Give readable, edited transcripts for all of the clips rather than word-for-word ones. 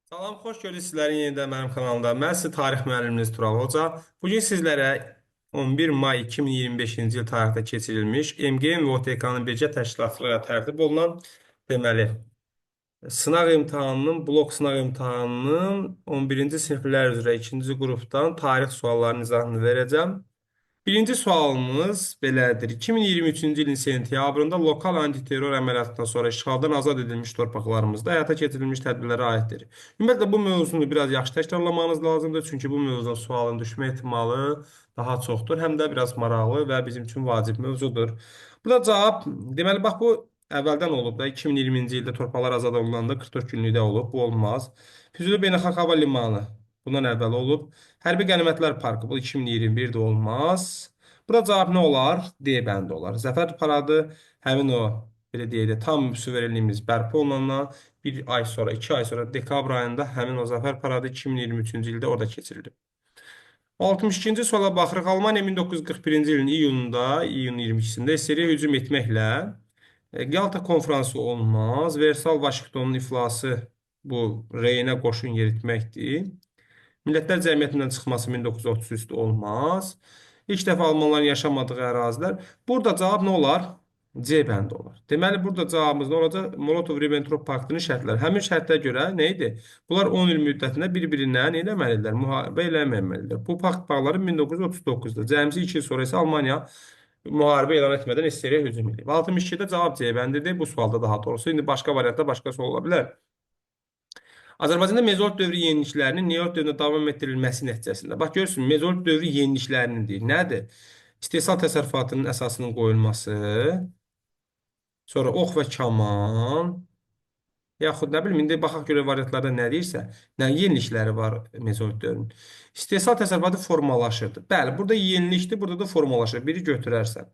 Salam, xoş gördük sizlərin yenidən mənim kanalımda. Mən sizin tarix müəlliminiz Tural Hoca. Bugün sizlərə 11 may 2025-ci il tarixdə keçirilmiş MGM və OTK-nın birgə təşkilatçılığı tərtib olunan deməli sınaq imtahanının, blok sınaq imtahanının 11-ci siniflər üzrə 2-ci qrupdan tarix suallarının izahını verəcəm. Birinci sualımız belədir. 2023-cü ilin sentyabrında lokal antiterror əməliyyatından sonra işğaldan azad edilmiş torpaqlarımızda həyata keçirilmiş tədbirlərə aiddir. Ümumiyyətlə bu mövzunu biraz yaxşı təkrarlamanız lazımdır, çünki bu mövzunun sualın düşmə ehtimalı daha çoxdur, həm də biraz maraqlı və bizim üçün vacib mövzudur. Bu da cavab, deməli bax bu əvvəldən olub da 2020-ci ildə torpaqlar azad olunanda 44 günlükdə olub. Bu olmaz. Füzuli Beynəlxalq Hava Limanı bundan əvvəl olub. Hərbi Qənimətlər Parkı bu 2021-də olmaz. Burada cavab nə olar? D bəndi olar. Zəfər paradı həmin o belə deyək də tam suverenliyimiz bərpa olunandan bir ay sonra, 2 ay sonra dekabr ayında həmin o Zəfər paradı 2023-cü ildə orada keçirildi. 62-ci suala baxırıq. Almaniya 1941-ci ilin iyun 22-sində SSR-yə hücum etməklə Yalta konfransı olmaz. Versal Vaşinqtonun iflası bu Reynə qoşun yeritməkdir. Millətlər Cəmiyyətindən çıxması 1933-də olmaz. İlk dəfə almanların yaşamadığı ərazilər. Burada cavab nə olar? C bəndi olar. Deməli, burada cavabımız nə olacaq? Molotov-Ribbentrop paktının şərtləri. Həmin şərtlərə görə nə idi? Bunlar 10 il müddətində bir-birindən nə eləməlidirlər? Müharibə eləməməlidirlər. Bu pakt bağları 1939-da. Cəmsi 2 il sonra isə Almaniya müharibə elan etmədən SSR-yə hücum edib. 62-də cavab C bəndidir. Bu sualda daha doğrusu. İndi başqa variantda başqa sual ola bilər. Azərbaycanda mezolit dövrü yeniliklərinin neolit dövründə davam etdirilməsi nəticəsində. Bax görürsünüz, mezolit dövrü yeniliklərinin deyir. Nədir? İstehsal təsərrüfatının əsasının qoyulması, sonra ox və kaman, yaxud nə bilim, indi baxaq görə variantlarda nə deyirsə, nə yenilikləri var mezolit dövrünün. İstehsal təsərrüfatı formalaşırdı. Bəli, burada yenilikdir, burada da formalaşır. Biri götürərsən.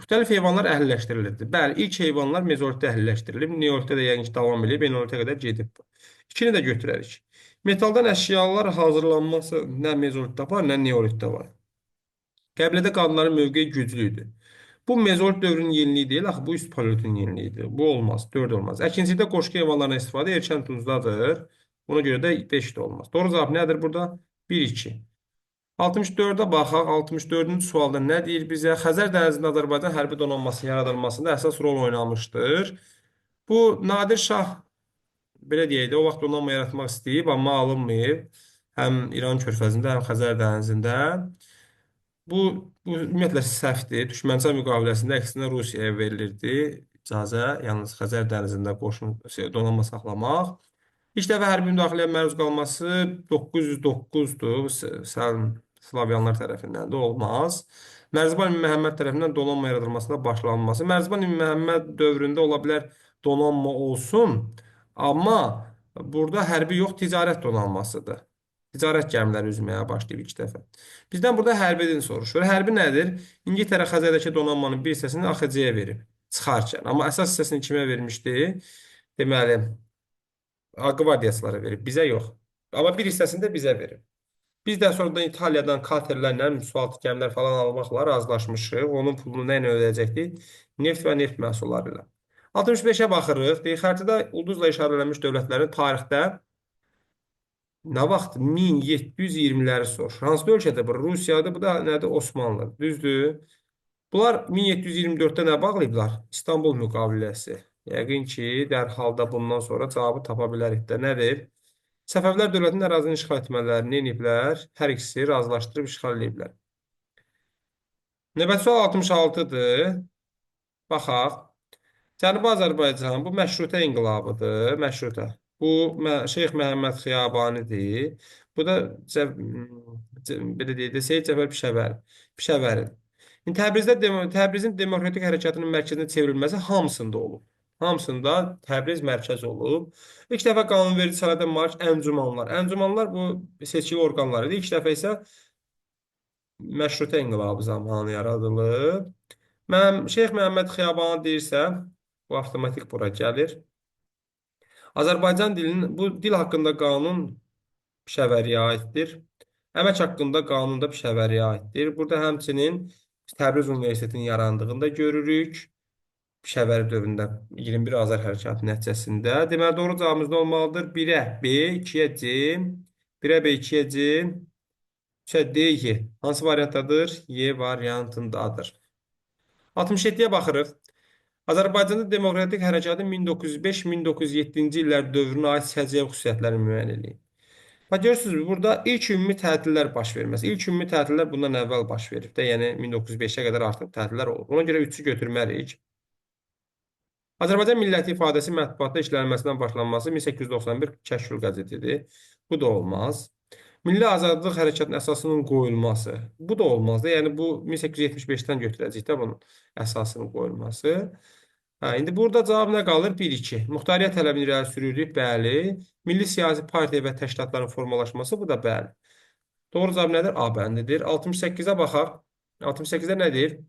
Müxtəlif heyvanlar əhəlləşdirilirdi. Bəli, ilk heyvanlar mezolitdə əhəlləşdirilib, neolitdə də yəqin ki, davam edib, enolitə qədər gedib. İkini də götürərik. Metaldan əşyalar hazırlanması nə mezolitdə var, nə neolitdə var. Qəbilədə qadınların mövqeyi güclü idi. Bu mezolit dövrünün yeniliyi deyil, axı bu üst paleolitin yeniliyidir. Bu olmaz, 4 olmaz. Əkinçilikdə qoşqu heyvanlarından istifadə erkən tuzdadır. Buna görə də 5 də olmaz. Doğru cavab nədir burada? 1, 2. 64-ə baxaq. 64-cü sualda nə deyir bizə? Xəzər dənizində Azərbaycan hərbi donanmasının yaradılmasında əsas rol oynamışdır. Bu Nadir Şah, belə deyək də, o vaxt donanma yaratmaq istəyib, amma alınmayıb. Həm İran körfəzində, həm Xəzər dənizində. Bu ümumiyyətlə səhvdir. Düşmənçilər müqaviləsində əksinə Rusiyaya verilirdi icazə, yalnız Xəzər dənizində qoşun donanma saxlamaq. İlk dəfə hərbi müdaxiləyə məruz qalması 909-dur. Slavyanlar tərəfindən də olmaz. Mərzban İbn Məhəmməd tərəfindən donanma yaradılmasına başlanması. Mərzban İbn Məhəmməd dövründə ola bilər donanma olsun, amma burada hərbi yox, ticarət donanmasıdır. Ticarət gəmiləri üzməyə başlayıb ilk dəfə. Bizdən burada hərbini soruşur. Hərbi nədir? İngiltərə Xəzərdəki donanmanın bir hissəsini AXC-yə verib çıxarkən. Amma əsas hissəsini kimə vermişdi? Deməli, qvardiyaçılara verib, bizə yox. Amma bir hissəsini də bizə verib. Biz də sonradan İtaliyadan katerlərlə, müsvalt gəmilər falan almaqla razılaşmışıq. Onun pulunu nə ilə ödəyəcəkdik? Neft və neft məhsulları ilə. 65-ə baxırıq. Deyir, xəritədə ulduzla işarələnmiş dövlətlərin tarixdə nə vaxt 1720-ləri soruşur. Hansı ölkədə bu? Rusiyadır, bu da nədir? Osmanlı. Düzdür? Bunlar 1724-də nə bağlayıblar? İstanbul müqaviləsi. Yəqin ki, dərhal da bundan sonra cavabı tapa bilərik də. Nədir? Səfəvilər dövlətinin ərazini işğal etmələrini ediblər. Hər ikisi razılaşdırıb işğal ediblər. Növbəti sual 66-dır. Baxaq. Cənubi Azərbaycan bu məşrutə inqilabıdır. Məşrutə. Bu Şeyx Məhəmməd Xiyabanidir. Bu da belə deyək də Seyid Cəfər Pişəvəri. Təbrizin demokratik hərəkatının mərkəzinə çevrilməsi hamısında olub. Hamısında Təbriz mərkəz olub. İlk dəfə qanunverici sənədə malik əncümanlar. Əncümanlar bu seçkili orqanlar idi. İlk dəfə isə məşrutə inqilabı zamanı yaradılıb. Şeyx Məhəmməd Xiyabani deyirsə, bu avtomatik bura gəlir. Azərbaycan dilinin, bu dil haqqında qanun Pişəvəriyə aiddir. Əmək haqqında qanun da Pişəvəriyə aiddir. Burada həmçinin Təbriz Universitetinin yarandığını da görürük. Şəvəri dövründə 21 Azər hərəkatı nəticəsində. Deməli, doğru cavabımız nə olmalıdır? 1-ə B, 2-yə C, 1-ə B, 2-yə C, 3-ə D, Y. Hansı variantdadır? Y variantındadır. 67-yə baxırıq. Azərbaycanda Demokratik Hərəkatın 1905-1907-ci illər dövrünə aid səciyyəvi xüsusiyyətləri müəyyən edin. Bax, görürsünüz, burada ilk ümumi tətillər baş verməz. İlk ümumi tətillər bundan əvvəl baş verib də, yəni 1905-ə qədər artıq tətillər olub. Ona görə 3-ü götürməliyik. Azərbaycan Milləti ifadəsi mətbuatda işlənməsindən başlanması 1891 Kəşkül qəzetidir. Bu da olmaz. Milli Azadlıq Hərəkatının əsasının qoyulması. Bu da olmazdı. Yəni bu 1875-dən götürəcəyik də bunun əsasının qoyulması. Hə, indi burada cavab nə qalır? 1-2. Muxtariyyət tələbini irəli sürürdük. Bəli. Milli siyasi partiya və təşkilatların formalaşması. Bu da bəli. Doğru cavab nədir? A bəndidir. 68-ə baxaq. 68-də nədir?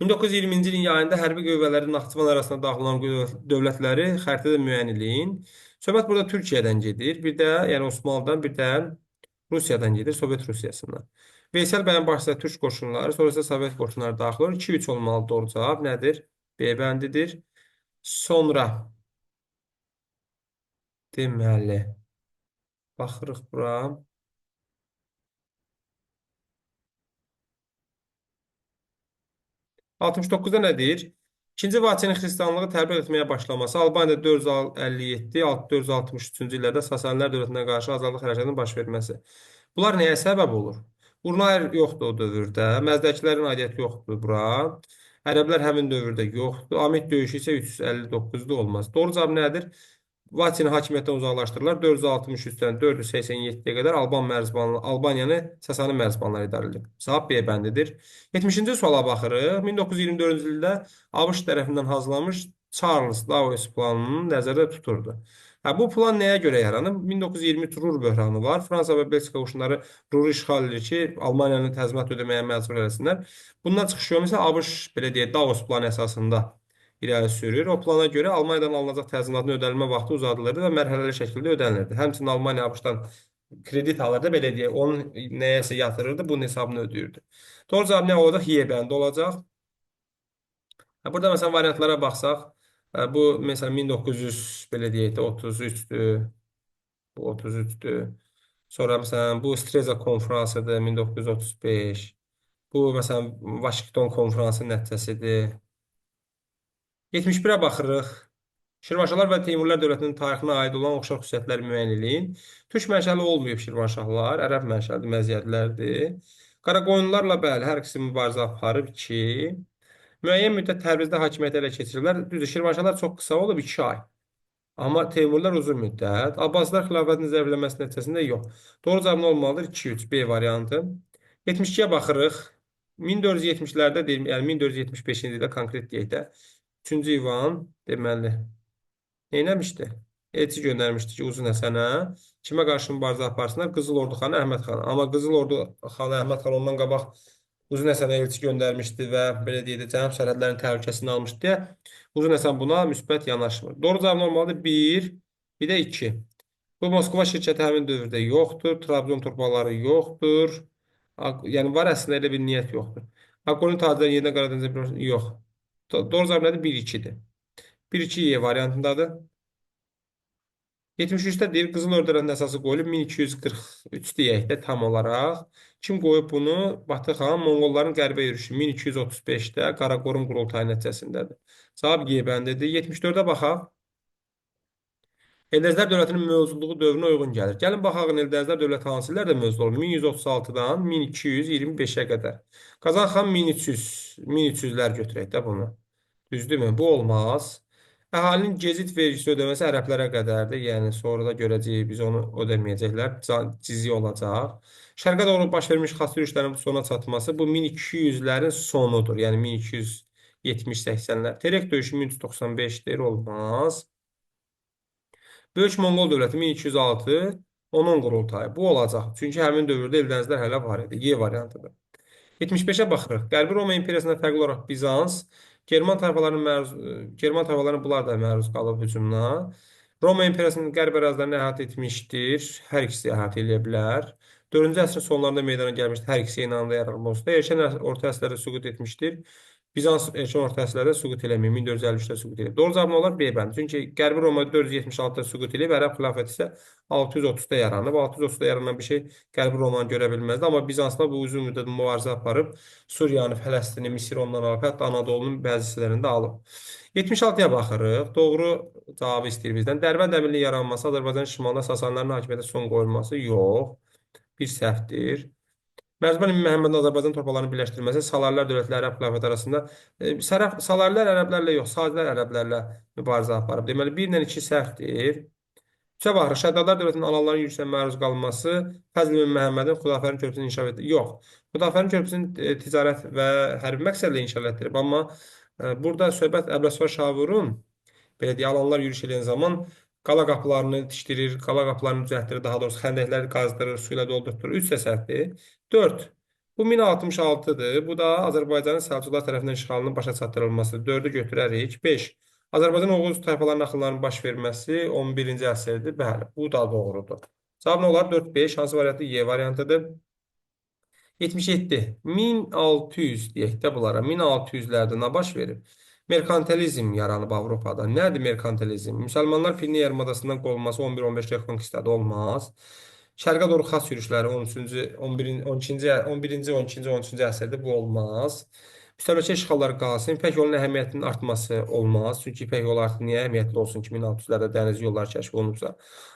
1920-ci ilin yayında hərbi qüvvələrin Naxçıvan arasında daxil olan dövlətləri xəritədə müəyyən eləyin. Söhbət burada Türkiyədən gedir. Bir də, yəni Osmanlıdan, bir də Rusiyadan gedir, Sovet Rusiyasından. Veysel bəyin başçısı Türk qoşunları, sonra isə Sovet qoşunları daxil olur. 2-3 olmalı doğru cavab nədir? B bəndidir. Sonra deməli, baxırıq bura. 69-da nə deyir? İkinci Vaçenin xristianlığı təbliğ etməyə başlaması Albaniyada 457, 463-cü illərdə Sasanilər dövlətinə qarşı azadlıq hərəkatının baş verməsi. Bunlar nəyə səbəb olur? Urnayer yoxdur o dövrdə, Məzdəkilərin aidiyyəti yoxdur bura. Ərəblər həmin dövrdə yoxdur. Amit döyüşü isə 359-da olmaz. Doğru cavab nədir? Vaçini hakimiyyətdən uzaqlaşdırırlar. 463-dən 487-yə qədər Albaniyanı Sasani mərzbanları idarə edir. Cavab B bəndidir. 70-ci suala baxırıq. 1924-cü ildə ABŞ tərəfindən hazırlanmış Charles Dawes planını nəzərdə tuturdu. Hə, bu plan nəyə görə yaranıb? 1923 Rur böhranı var. Fransa və Belçika qoşunları Ruru işğal edir ki, Almaniyanı təzminat ödəməyə məcbur eləsinlər. Bundan çıxış yolu isə ABŞ belə deyək, Davos planı əsasında irəli sürür. O plana görə Almaniyadan alınacaq təzminatın ödənilmə vaxtı uzadılırdı və mərhələli şəkildə ödənilirdi. Həmçinin Almaniya ABŞ-dan kredit alırdı, belə deyək, onun nəyəsə yatırırdı, bunun hesabını ödəyirdi. Doğru cavab nə olacaq? Y bəndi olacaq. Burada məsələn variantlara baxsaq, bu məsələn 1900 belə deyək də 33-dür. Bu 33-dür. Sonra məsələn bu Streza konfransıdır 1935. Bu məsələn Vaşinqton konfransının nəticəsidir. 71-ə baxırıq. Şirvanşahlar və Teymurilər dövlətinin tarixinə aid olan oxşar xüsusiyyətləri müəyyən eləyin. Türk mənşəli olmayıb Şirvanşahlar, ərəb mənşəli məziyyətlərdir. Qaraqoyunlularla bəli, hər ikisi mübarizə aparıb 2. Müəyyən müddət Təbrizdə hakimiyyəti ələ keçirirlər. Düzdür, Şirvanşahlar çox qısa olub 2 ay. Amma Teymurlar uzun müddət. Abbasilər xilafətinin zəifləməsi nəticəsində yox. Doğru cavab nə olmalıdır? 2-3 B variantı. 72-yə baxırıq. 1470-lərdə deyim, yəni 1475-ci ildə konkret deyək də. 3-cü İvan deməli neynəmişdi? Elçi göndərmişdi ki, Uzun Həsənə kimə qarşı mübarizə aparsınlar? Qızıl Ordu xanı Əhməd xan. Amma Qızıl Ordu xanı Əhməd xan ondan qabaq Uzun Həsənə elçi göndərmişdi və belə deyək də cənub sərhədlərinin təhlükəsini almışdı deyə Uzun Həsən buna müsbət yanaşmır. Doğru cavab normaldır 1, bir də 2. Bu Moskva şirkəti həmin dövrdə yoxdur, Trabzon torpaqları yoxdur. Yəni var əslində elə bir niyyət yoxdur. Akkolun tacirləri yerinə Qaradeniz yox. Doğru cavab nədir? 1-2-dir. 1-2 variantındadır. 73-də deyir, Qızıl Ordunun əsası qoyulub 1243 deyək də tam olaraq. Kim qoyub bunu? Batı xan Monqolların qərbə yürüşü 1235-də Qaraqorun qurultayı nəticəsindədir. Cavab G bəndidir. 74-ə baxaq. Eldənizlər dövlətinin mövcudluğu dövrünə uyğun gəlir. Gəlin baxaq, Eldənizlər dövləti hansı illərdə mövcud olur? 1136-dan 1225-ə qədər. Qazan xan 1300-lər götürək də bunu. Düzdürmü? Bu olmaz. Əhalinin gecit vergisi ödəməsi ərəblərə qədərdir. Yəni, sonra da görəcəyik, biz onu ödəməyəcəklər. Cizgi olacaq. Şərqə doğru baş vermiş xas yürüşlərin sona çatması bu 1200-lərin sonudur. Yəni, 1270-80-lər. Terek döyüşü 1395-dir, olmaz. Böyük Monqol dövləti 1206, onun qurultayı. Bu olacaq. Çünki həmin dövrdə Eldənizlər hələ var idi. Y variantıdır. 75-ə baxırıq. Qərbi Roma imperiyasından fərqli olaraq Bizans, German tayfalarının bunlar da məruz qalıb hücumuna. Roma imperiyasının qərb ərazilərini əhatə etmişdir. Hər ikisi əhatə edə bilər. 4-cü əsrin sonlarında meydana gəlmişdir. Hər ikisi eyni anda yaranmışdır. Erkən orta əsrlərdə süqut etmişdir. Bizans erkən orta əsrlərdə süqut eləməyib, 1453-də süqut eləyib. Doğru cavab nə olar? B bənd. Çünki Qərbi Roma 476-da süqut eləyib, Ərəb xilafəti isə 630-da yaranıb. 630-da yaranan bir şey Qərbi Romanı görə bilməzdi, amma Bizansla bu uzun müddət mübarizə aparıb Suriyanı, Fələstini, Misir ondan alıb, hətta Anadolunun bəzi hissələrində alıb. 76-ya baxırıq. Doğru cavabı istəyir bizdən. Dərbənd əmirliyi yaranması, Azərbaycanın şimalında Sasanların hakimiyyətə son qoyulması yox. Bir səhvdir. Mərzban İbn Məhəmmədin Azərbaycan torpaqlarını birləşdirməsi Salarilər dövlətləri Ərəb xilafəti arasında Salarilər ərəblərlə yox, Sadilər ərəblərlə mübarizə aparıb. Deməli 1 ilə 2 səhvdir. Üçə baxırıq. Şəddadlar dövlətinin Alanların yürüşünə məruz qalması Fəzl ibn Məhəmmədin Xudafərin körpüsünü inkişaf etdi. Yox. Xudafərin körpüsünü ticarət və hərbi məqsədlə inkişaf etdirib, amma burada söhbət Əbləsvar Şavurun belə deyə alanlar yürüş edən zaman qala qapılarını tikdirir, qala qapılarını düzəltdirir, daha doğrusu xəndəkləri qazdırır, su ilə doldurtur. 3 səsəfdir. 4. Bu 1066-dır. Bu da Azərbaycanın Səlcuqlar tərəfindən işğalının başa çatdırılmasıdır. 4-ü götürərik. 5. Azərbaycan Oğuz tayfalarının axınlarının baş verməsi 11-ci əsrdir. Bəli, bu da doğrudur. Cavab nə olar? 4-5. Hansı variantı? Y variantıdır. 77. 1600 deyək də bunlara. 1600-lərdə nə baş verib? Merkantilizm yaranıb Avropada. Nədir merkantilizm? Müsəlmanlar Pirni yarımadasından qovulması 11-15 rekonkistada olmaz. Şərqə doğru xas yürüşləri 13-cü, 11-ci, 12-ci əsrdə bu olmaz. Müstəmləkə işğalları qalsın. İpək yolunun əhəmiyyətinin artması olmaz. Çünki İpək yolu artıq niyə əhəmiyyətli olsun ki, 1600-lərdə dəniz yolları kəşf olunubsa.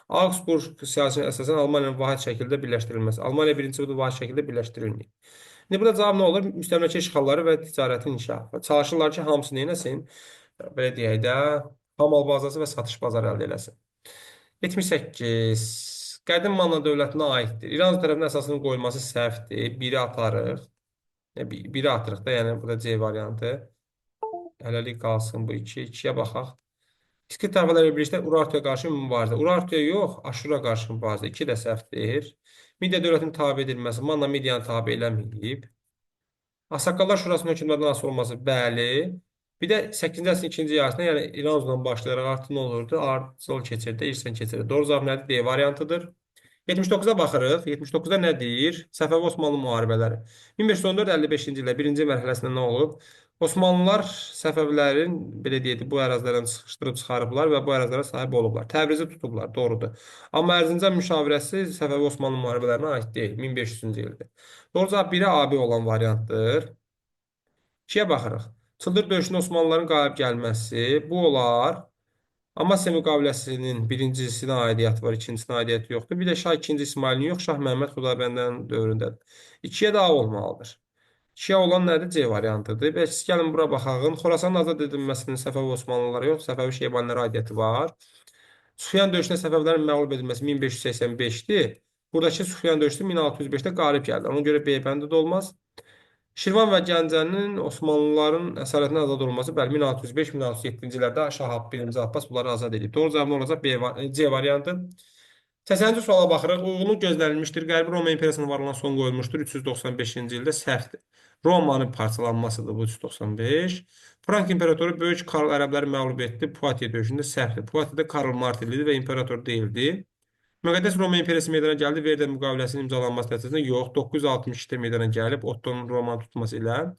Augsburg siyasətinin əsasən Almaniyanın vahid şəkildə birləşdirilməsi. Almaniya birinci budur, vahid şəkildə birləşdirilməyib. İndi burada cavab nə olur? Müstəmləkə işğalları və ticarətin inkişafı. Çalışırlar ki, hamısını eləsin. Belə deyək də, hamal bazası və satış bazarı əldə eləsin. 78. Qədim Manna dövlətinə aiddir. İran tərəfindən əsasının qoyulması səhvdir. Biri atarıq. Biri atırıq da, yəni burada C variantı. Hələlik qalsın bu 2. 2-yə baxaq. İskit tayfaları birlikdə Urartuya qarşı mübarizə. Urartuya yox, Aşura qarşı mübarizə. 2 də səhvdir. Midiya dövlətinin tabe edilməsi. Manna Midiyanı tabe eləməyib. Ağsaqqallar Şurasının hökmdarından asılı olması. Bəli. Bir də 8-ci əsrin ikinci yarısında, yəni İranzundan başlayaraq artıq nə olurdu? Ardıcıl keçirdi, irsən keçirdi. Doğru cavab nədir? D variantıdır. 79-a baxırıq. 79-da nə deyir? Səfəvi Osmanlı müharibələri. 1514-55-ci ildə birinci mərhələsində nə olub? Osmanlılar Səfəvilərin, belə deyək, bu ərazilərdən sıxışdırıb çıxarıblar və bu ərazilərə sahib olublar. Təbrizi tutublar, doğrudur. Amma Ərzincan müşavirəsi Səfəvi Osmanlı müharibələrinə aid deyil. 1500-cü ildir. Doğru cavab 1-ə AB olan variantdır. 2-yə baxırıq. Çıldır döyüşündə Osmanlıların qalib gəlməsi, bu olar. Amasya müqaviləsinin birincisinə aidiyyəti var, ikincisine aidiyyəti yoxdur. Bir də Şah 2-ci İsmailin yox, Şah Məhəmməd Xudaybəndənin dövründədir. 2-yə də A olmalıdır. 2-yə olan nədir? C variantıdır. Və siz gəlin bura baxağın. Xorasanın azad edilməsinin Səfəvi Osmanlılara yox, Səfəvi Şeybanilərə aidiyyəti var. Sufyan döyüşündə Səfəvilərin məğlub edilməsi 1585-dir. Buradakı Sufyan döyüşü 1605-də qalib gəldi. Ona görə B bəndi də olmaz. Şirvan və Gəncənin Osmanlıların əsarətindən azad olunması, bəli, 1605-1607-ci illərdə Şah 1-ci Abbas bunları azad edib. Doğru cavab nə olacaq? C variantı. 80-ci suala baxırıq. Uyğunluq gözlənilmişdir. Qərbi Roma İmperiyasının varlığına son qoyulmuşdur 395-ci ildə. Səhvdir. Romanın parçalanmasıdır bu 395. Frank İmperatoru Böyük Karl ərəbləri məğlub etdi. Poitiers döyüşündə səhvdir. Poitiersdə Karl Martelli idi və imperator deyildi. Müqəddəs Roma İmperiyası meydana gəldi. Verden müqaviləsinin imzalanması nəticəsində yox. 962-də meydana gəlib Ottonun Romanı tutması ilə.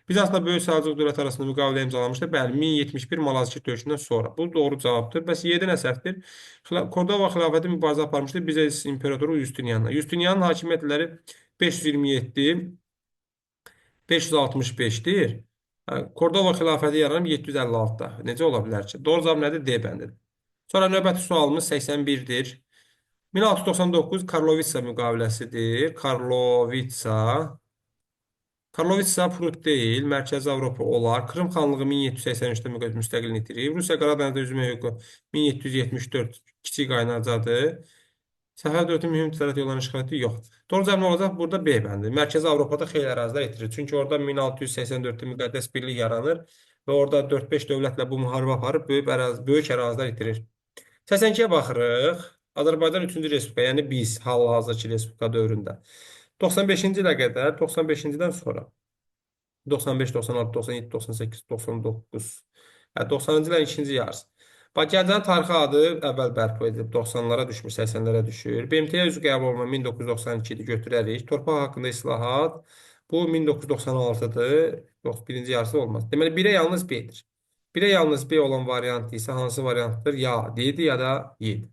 Bizansla Böyük Səlcuq dövləti arasında müqavilə imzalanmışdı. Bəli, 1071 Malazgirt döyüşündən sonra. Bu doğru cavabdır. Bəs 7 nə səhvdir? Kordova xilafəti mübarizə aparmışdı Bizans imperatoru Justinianla. Justinianın hakimiyyət illəri 527, 565-dir. Kordova xilafəti yaranıb 756-da. Necə ola bilər ki? Doğru cavab nədir? D bəndidir. Sonra növbəti sualımız 81-dir. 1699 Karlovitsa müqaviləsidir. Karlovitsa Prut deyil, Mərkəzi Avropa olar. Krım xanlığı 1783-də müstəqilini itirir. Rusiya Qaradənizdə üzmə hüququ 1774 kiçik qaynarcadır. Səfəv dövlətin mühüm ticarət yollarının işğalatı yox. Doğru cavab nə olacaq? Burada B bəndi. Mərkəzi Avropada xeyli ərazilər itirir. Çünki orada 1684-də müqəddəs birlik yaranır və orada 4-5 dövlətlə bu müharibə aparıb böyük ərazilər itirir. 82-yə baxırıq. Azərbaycan 3-cü Respublika, yəni biz hal-hazırki Respublika dövründə. 95-ci ilə qədər, 95-cidən sonra 95, 96, 97, 98, 99, 90-cı illərin ikinci yarısı. Bax, Gəncənin tarixi adı əvvəl bərpa edilib, 90-lara düşmür, 80-lərə düşür. BMT-yə üzv qəbul olma 1992-də götürərik. Torpaq haqqında islahat, Bu 1996'dır. Yox, birinci yarısı olmaz. Deməli, 1-ə yalnız B-dir. 1-ə yalnız B olan variant isə hansı variantdır? Ya D-dir, ya da Y-dir.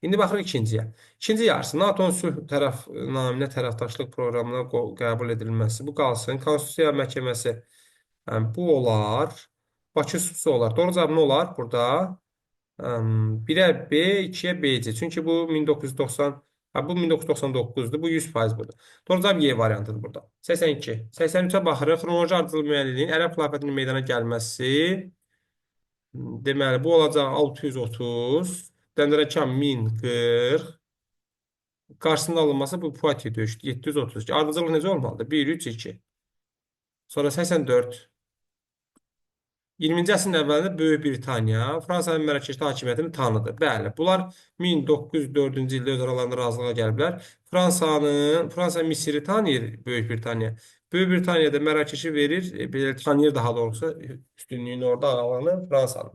İndi baxırıq ikinciyə. İkinci yarısı NATO-nun sülh naminə tərəfdaşlıq proqramına qəbul edilməsi. Bu qalsın. Konstitusiya məhkəməsi. Yəni, bu olar. Bakı susu olar. Doğru cavab nə olar burada? 1'ə B, 2'ye BC. Çünki bu 1990, ha, bu 1999'dur. Bu 100% budur. Doğru cavab Y variantıdır burada. 82. 83'e baxırıq. Xronoloji ardıcıl müəlliliyin ərəb xilafətinin meydana gəlməsi. Deməli, bu olacaq 630. Dəndərəkan 1040. Qarşısında alınması bu Poitiers döyüşü 732. Ardıcıllıq necə olmalıdır? 1, 3, 2. Sonra 84. 20-ci əsrin əvvəlində Böyük Britaniya Fransanın Mərakeşdə hakimiyyətini tanıdı. Bəli, bunlar 1904-cü ildə öz aralarında razılığa gəliblər. Fransa Misiri tanıyır Böyük Britaniya. Böyük Britaniya da Mərakeşi verir, belə tanıyır daha doğrusu üstünlüyünü orada alanı Fransanın.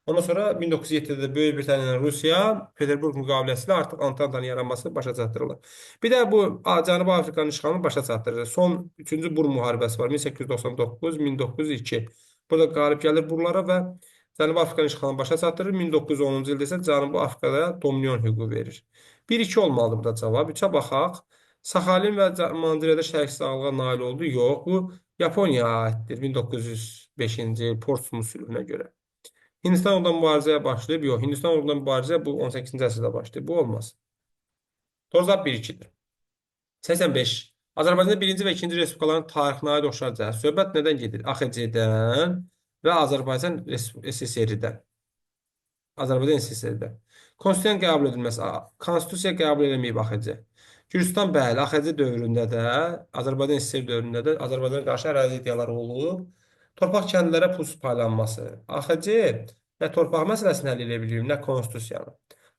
Ondan sonra 1907'de Böyük Britaniya ilə Rusiya Peterburq müqaviləsi ilə artıq Antantanın yaranması başa çatdırılır. Bir də bu Cənubi Afrikanın işğalını başa çatdırır. Son 3-cü Bur müharibəsi var 1899-1902. Burada qalib gəlir Burlara və Cənubi Afrikanın işğalını başa çatdırır. 1910-cu ildə isə Cənubi Afrikada dominion hüququ verir. 1-2 olmalıdır burada cavab. 3-ə baxaq. Saxalin və Mandirədə şərəksiz ağlığa nail oldu. Yox, bu Yaponiyaya aiddir 1905-ci il Portsmut sülhünə görə. Hindistan oradan mübarizəyə başlayıb. Yox, Hindistan oradan mübarizə bu 18-ci əsrdə başlayıb. Bu olmaz. Doğru cavab 1-2-dir. 85. Azərbaycanda birinci və ikinci respublikaların tarixinə aid oxşar cəhət. Söhbət nədən gedir? AXC-dən və Azərbaycan SSR-dən. Azərbaycan SSR-də. Konstitusiyanın qəbul edilməsi. Konstitusiya qəbul edilməyib AXC. Gürcüstan bəli, AXC dövründə də, Azərbaycan SSR dövründə də Azərbaycana qarşı ərazi iddiaları olub. Torpaq kəndlərə pulsuz paylanması. AXC nə torpaq məsələsini həll edə bilir, nə konstitusiyanı.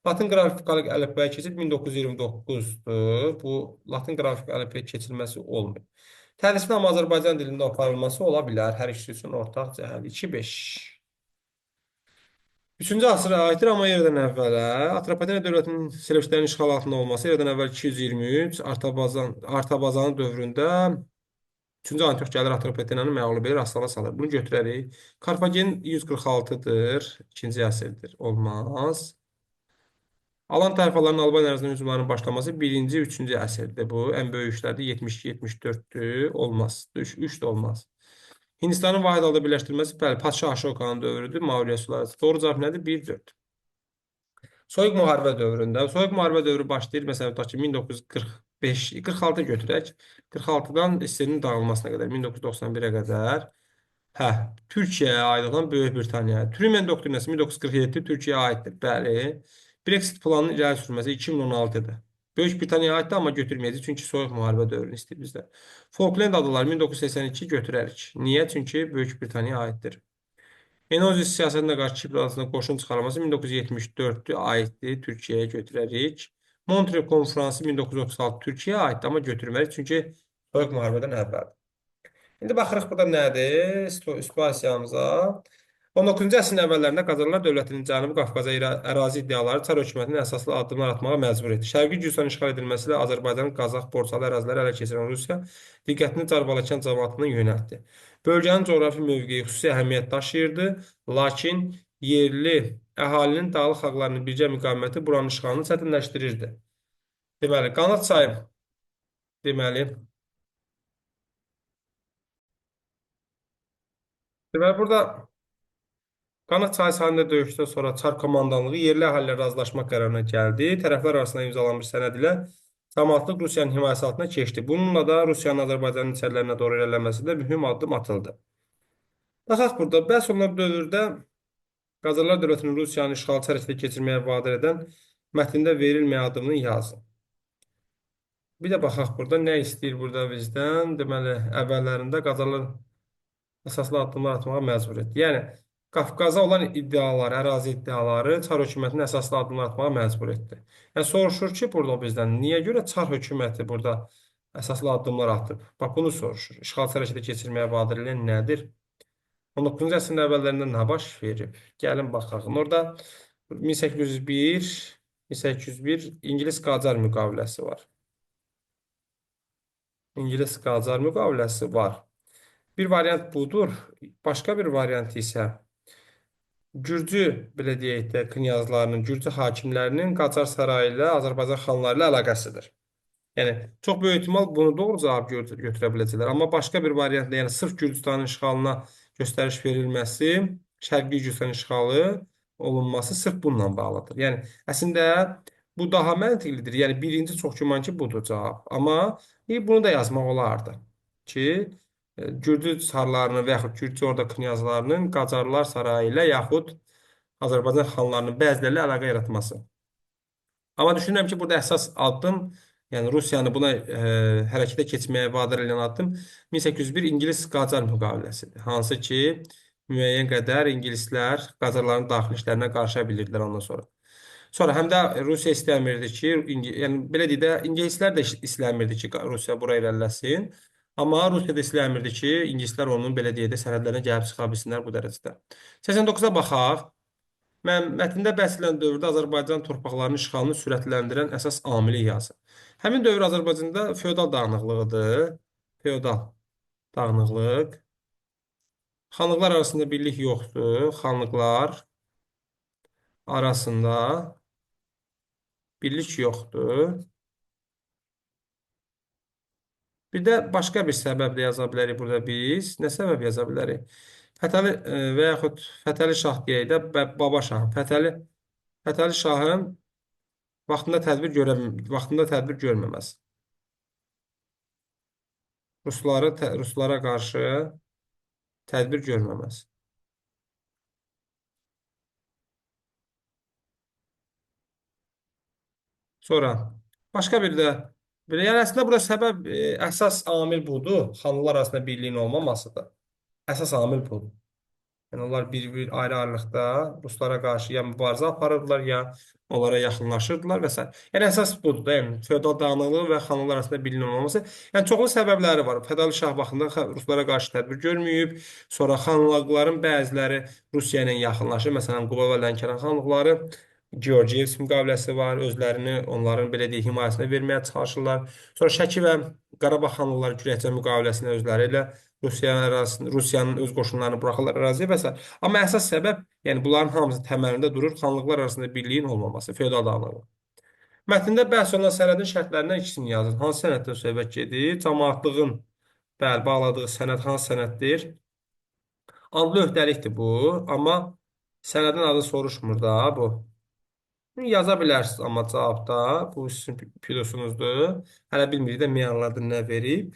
Latın qrafikalik əlifbaya keçid 1929-dur. Bu Latın qrafik əlifbaya keçirilməsi olmuyor. Tədrisin amma Azərbaycan dilində aparılması ola bilər. Hər ikisi üçün ortaq cəhət 2-5. 3-cü əsrə aiddir, amma yerdən əvvələ Atropatena dövlətinin Selevkilərin işğal altında olması yerdən əvvəl 223 Artabazanın dövründə 3-cü Antiox gəlir Atropatenanı məğlub edir, Aslana salır. Bunu götürərik. Karfagen 146-dır, 2-ci əsrdir. Olmaz. Alan tayfaların Albaniya ərazisində hücumlarının başlaması 1-ci, 3-cü əsrdir. Bu ən böyük işlərdir. 72-74-dür. Olmaz. 3 də olmaz. Hindistanın vahid halda birləşdirilməsi, bəli, Padşah Aşokanın dövrüdür. Mauriya suları. Doğru cavab nədir? 1-4. Soyuq müharibə dövründə. Soyuq müharibə dövrü başlayır. Məsələn, tutaq ki, 1945, 46 götürək. 46-dan SSR-nin dağılmasına qədər, 1991-ə qədər. Hə, Türkiyəyə aid olan Böyük Britaniya. Trümen doktrinası 1947 Türkiyəyə aiddir. Bəli. Brexit planının irəli sürülməsi 2016-dır. Böyük Britaniyaya aiddir, amma götürməyəcək. Çünki soyuq müharibə dövrünü istəyir bizdə. Falkland adaları 1982 götürərik. Niyə? Çünki Böyük Britaniyaya aiddir. Enozi siyasətində qarşı Kipr adasına qoşun çıxarılması 1974-dür, aiddir, Türkiyəyə götürərik. Montreal konfransı 1936 Türkiyəyə aiddir, amma götürməliyik, çünki soyuq müharibədən əvvəldir. İndi baxırıq burada nədir? Situasiyamıza. 19-cu əsrin əvvəllərində Qacarlar dövlətinin Cənubi Qafqaza ərazi iddiaları Çar hökumətinin əsaslı addımlar atmağa məcbur etdi. Şərqi Gürcüstan işğal edilməsi ilə Azərbaycanın Qazax, Borçalı əraziləri ələ keçirən Rusiya diqqətini Carbalakan cəmaatına yönəltdi. Bölgənin coğrafi mövqeyi xüsusi əhəmiyyət daşıyırdı, lakin yerli əhalinin dağlıq xalqlarının birgə müqaviməti buranın işğalını çətinləşdirirdi. Deməli, Qanat çayı, deməli burada Qanat çayı sahilində döyüşdən sonra Çar komandanlığı yerli əhalilə razılaşmaq qərarına gəldi. Tərəflər arasında imzalanmış sənəd ilə cəmaətlıq Rusiyanın himayəsi altına keçdi. Bununla da Rusiyanın Azərbaycanın içərilərinə doğru irəliləməsində mühüm addım atıldı. Baxaq burada, bəhs olunan dövrdə Qacarlar dövlətinin Rusiyanın işğal hərəkətə keçirməyə vadar edən mətndə verilməyən adımını yazın. Bir də baxaq burada, nə istəyir burada bizdən? Deməli, əvvəllərində Qacarlar əsaslı addımlar atmağa məcbur etdi. Yəni, Qafqaza olan iddiaları, ərazi iddiaları Çar hökumətinin əsaslı addımlar atmağa məcbur etdi. Yəni, soruşur ki, burada bizdən, niyə görə Çar hökuməti burada əsaslı addımlar atıb? Bax, bunu soruşur. İşğal hərəkətə keçirməyə vadar edən nədir? 19-cu əsrin əvvəllərində nə baş verib? Gəlin baxaq. Orada 1801 İngilis-Qacar müqaviləsi var. İngilis-Qacar müqaviləsi var. Bir variant budur. Başqa bir variant isə Gürcü, belə deyək də, knyazlarının, Gürcü hakimlərinin Qacar sarayı ilə Azərbaycan xanları ilə əlaqəsidir. Yəni çox böyük ehtimal bunu doğru cavab götürə biləcəklər. Amma başqa bir variantla, yəni sırf Gürcüstanın işğalına göstəriş verilməsi, Şərqi Gürcüstan işğalı olunması sırf bununla bağlıdır. Yəni əslində bu daha məntiqlidir. Yəni birinci çox güman ki, budur cavab. Amma bunu da yazmaq olardı ki, Gürcü çarlarının və yaxud Gürcü orda knyazlarının Qacarlar sarayı ilə yaxud Azərbaycan xanlarının bəziləri ilə əlaqə yaratması. Amma düşünürəm ki, burada əsas addım, yəni Rusiyanı buna hərəkətə keçməyə vadar edən addım 1801 İngilis-Qacar müqaviləsidir. Hansı ki, müəyyən qədər ingilislər Qacarların daxili işlərinə qarışa bilirdilər ondan sonra. Sonra həm də Rusiya istəmirdi ki, yəni belə deyək də, ingilislər də istəmirdi ki, Rusiya bura irəliləsin. Amma Rusiya da istəmirdi ki, ingilislər onun belə deyək də sərhədlərinə gəlib çıxa bilsinlər bu dərəcədə. 89-a baxaq. Mətndə bəhs edilən dövrdə Azərbaycan torpaqlarının işğalını sürətləndirən əsas amili yazın. Həmin dövr Azərbaycanda feodal dağınıqlığıdır. Feodal dağınıqlıq. Xanlıqlar arasında birlik yoxdur. Xanlıqlar arasında birlik yoxdur. Bir də başqa bir səbəb də yaza bilərik burada biz. Nə səbəb yaza bilərik? Fətəli və yaxud Fətəli Şah deyək də, Baba Şahın. Fətəli Şahın vaxtında tədbir görməməsi. Ruslara qarşı tədbir görməməsi. Sonra başqa bir də yəni əslində burada səbəb əsas amil budur. Xanlılar arasında birliyin olmamasıdır. Əsas amil budur. Yəni onlar bir ayrı-ayrılıqda ruslara qarşı ya mübarizə aparırdılar, ya onlara yaxınlaşırdılar və s. Yəni əsas budur da, yəni feodal dağınıqlığı və xanlıqlar arasında birliyin olmaması. Yəni çoxlu səbəbləri var. Fətəli Şah vaxtında ruslara qarşı tədbir görməyib, sonra xanlıqların bəziləri Rusiya ilə yaxınlaşır. Məsələn, Quba və Lənkəran xanlıqları Georgiyevsk müqaviləsi var. Özlərini onların belə deyək himayəsinə verməyə çalışırlar. Sonra Şəki və Qarabağ xanlıqları Kürəkçay müqaviləsinə özləri ilə Rusiyanın öz qoşunlarını buraxırlar əraziyə və s. Amma əsas səbəb, yəni bunların hamısı təməlində durur xanlıqlar arasında birliyin olmaması, feodal dağınıqlığı. Mətndə bəhs olunan sənədin şərtlərindən ikisini yazın. Hansı sənəddən söhbət gedir? Camaatlığın bağladığı sənəd hansı sənəddir? Adlı öhdəlikdir bu, amma sənədin adı soruşmur da bu. Yaza bilərsiniz amma cavabda. Bu sizin pilosunuzdur. Hələ bilmirik də meyanlarda nə verib.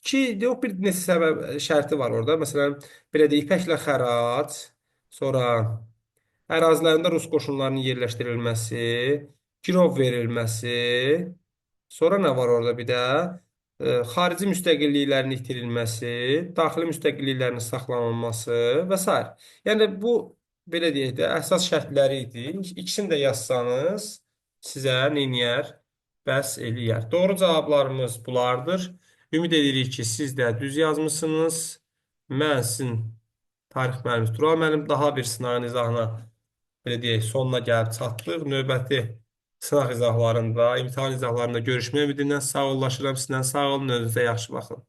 Yox, bir neçə səbəb şərti var orada. Məsələn, belə deyək, ipəklə xərac, sonra ərazilərində rus qoşunlarının yerləşdirilməsi, girov verilməsi, sonra nə var orada bir də? Xarici müstəqilliklərin itirilməsi, daxili müstəqilliklərin saxlanılması və s. Yəni, bu, belə deyək də, əsas şərtləri idi. İkisini də yazsanız, sizə neyniyər? Bəs eləyər. Doğru cavablarımız bunlardır. Ümid edirik ki, siz də düz yazmışsınız. Mən sizin tarix müəllimiz Tural müəllim daha bir sınağın izahına, belə deyək, sonuna gəlib çatdıq. Növbəti sınaq izahlarında, imtahan izahlarında görüşmək ümidindən sağollaşıram. Sizdən sağ olun, özünüzə yaxşı baxın.